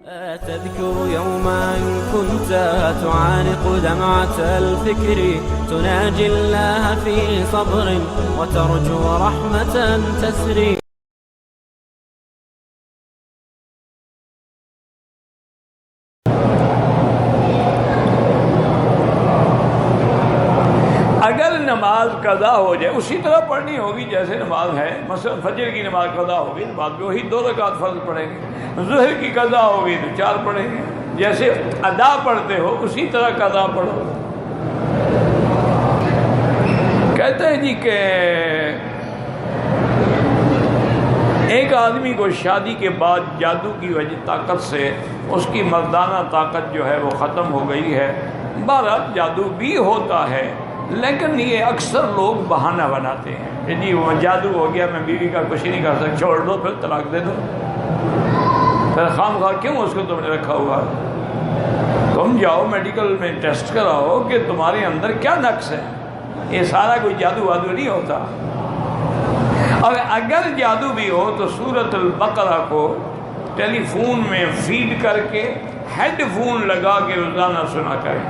تذكر يوما كنت تعانق دمعة الفكر تناجي الله في صبر وترجو رحمة تسري. اگر نماز قضا ہو جائے اسی طرح پڑھنی ہوگی جیسے نماز ہے، مثلا فجر کی نماز قضا ہوگی تو بعد میں وہی 2 رکعت فرض پڑھیں گے، ظہر کی قضا ہوگی تو 4 پڑھیں گے، جیسے ادا پڑھتے ہو اسی طرح قضا پڑھو۔ کہتے ہیں جی کہ ایک آدمی کو شادی کے بعد جادو کی وجہ طاقت سے اس کی مردانہ طاقت جو ہے وہ ختم ہو گئی ہے۔ بہرحال جادو بھی ہوتا ہے، لیکن یہ اکثر لوگ بہانہ بناتے ہیں کہ جی وہ جادو ہو گیا، میں بیوی کا کچھ نہیں کر سکتا، چھوڑ دو، پھر طلاق دے دو، پھر خام خواہ کیوں اس کو تم نے رکھا ہوا ہے؟ تم جاؤ میڈیکل میں ٹیسٹ کراؤ کہ تمہارے اندر کیا نقص ہے، یہ سارا کوئی جادو وادو نہیں ہوتا۔ اور اگر جادو بھی ہو تو سورۃ البقرہ کو ٹیلی فون میں فیڈ کر کے ہیڈ فون لگا کے روزانہ سنا کریں،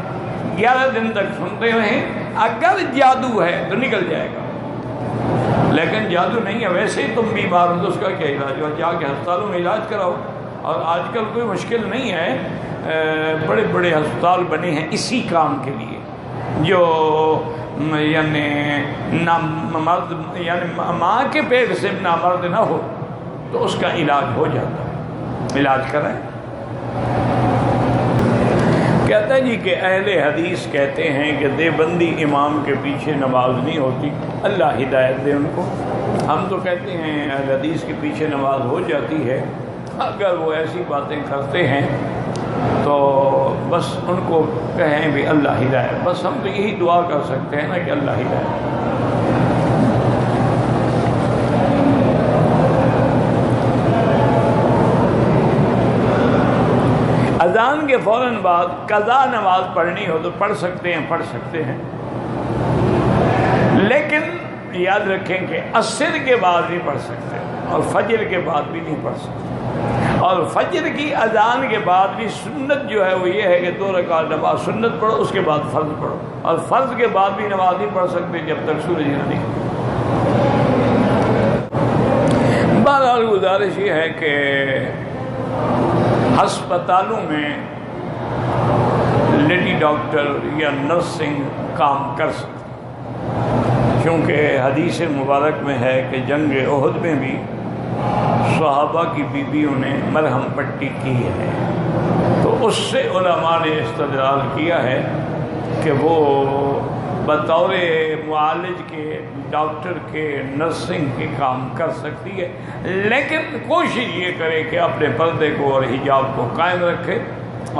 11 دن تک سنتے رہیں، اگر جادو ہے تو نکل جائے گا، لیکن جادو نہیں ہے، ویسے ہی تم بیمار ہو تو اس کا کیا علاج ہو؟ جا کے ہسپتالوں میں علاج کراؤ۔ اور آج کل کوئی مشکل نہیں ہے، بڑے بڑے ہسپتال بنے ہیں اسی کام کے لیے، جو یعنی نامرد، یعنی ماں کے پیٹ سے نامرد نہ ہو تو اس کا علاج ہو جاتا ہے، علاج کرائیں۔ کہتا ہے جی کہ اہل حدیث کہتے ہیں کہ دیوبندی امام کے پیچھے نماز نہیں ہوتی، اللہ ہدایت دے ان کو۔ ہم تو کہتے ہیں اہل حدیث کے پیچھے نماز ہو جاتی ہے، اگر وہ ایسی باتیں کرتے ہیں تو بس ان کو کہیں بھی اللہ ہدایت، بس ہم تو یہی دعا کر سکتے ہیں نا کہ اللہ ہدایت۔ اذان کے فوراً بعد قضا نماز پڑھنی ہو تو پڑھ سکتے ہیں، لیکن یاد رکھیں کہ عصر کے بعد نہیں پڑھ سکتے اور فجر کے بعد بھی نہیں پڑھ سکتے، اور فجر کی اذان کے بعد بھی سنت جو ہے وہ یہ ہے کہ 2 رکعت نماز سنت پڑھو، اس کے بعد فرض پڑھو، اور فرض کے بعد بھی نماز نہیں پڑھ سکتے جب تک سورج نہ نکلے۔ بہرحال گزارش یہ ہے کہ ہسپتالوں میں لیڈی ڈاکٹر یا نرسنگ کام کر سکتے، کیونکہ حدیث مبارک میں ہے کہ جنگ احد میں بھی صحابہ کی بیویوں نے مرہم پٹی کی ہے، تو اس سے علماء نے استدلال کیا ہے کہ وہ بطور معالج کے، ڈاکٹر کے، نرسنگ کے کام کر سکتی ہے، لیکن کوشش یہ کرے کہ اپنے پردے کو اور حجاب کو قائم رکھے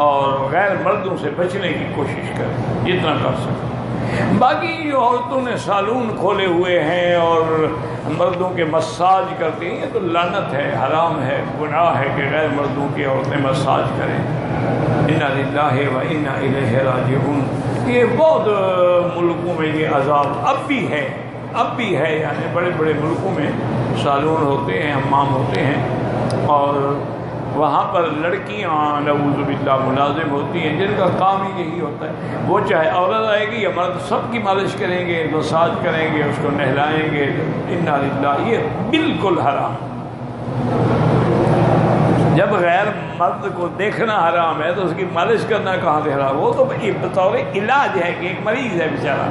اور غیر مردوں سے بچنے کی کوشش کرے جتنا کر سکے۔ باقی جو عورتوں نے سالون کھولے ہوئے ہیں اور مردوں کے مساج کرتے ہیں، یہ تو لعنت ہے، حرام ہے، گناہ ہے کہ غیر مردوں کی عورتیں مساج کریں۔ انا للہ و انا الیہ راجعون۔ یہ بہت ملکوں میں یہ عذاب اب بھی ہے، یعنی بڑے بڑے ملکوں میں سالون ہوتے ہیں، حمام ہوتے ہیں، اور وہاں پر لڑکیاں نعوذ باللہ ملازم ہوتی ہیں جن کا کام ہی یہی ہوتا ہے، وہ چاہے عورت آئے گی یا مرد سب کی مالش کریں گے، مساج کریں گے، اس کو نہلائیں گے۔ انا للہ، یہ بالکل حرام۔ جب غیر مرد کو دیکھنا حرام ہے تو اس کی مالش کرنا کہاں سے حرام؟ وہ تو بطور علاج ہے کہ ایک مریض ہے بیچارہ،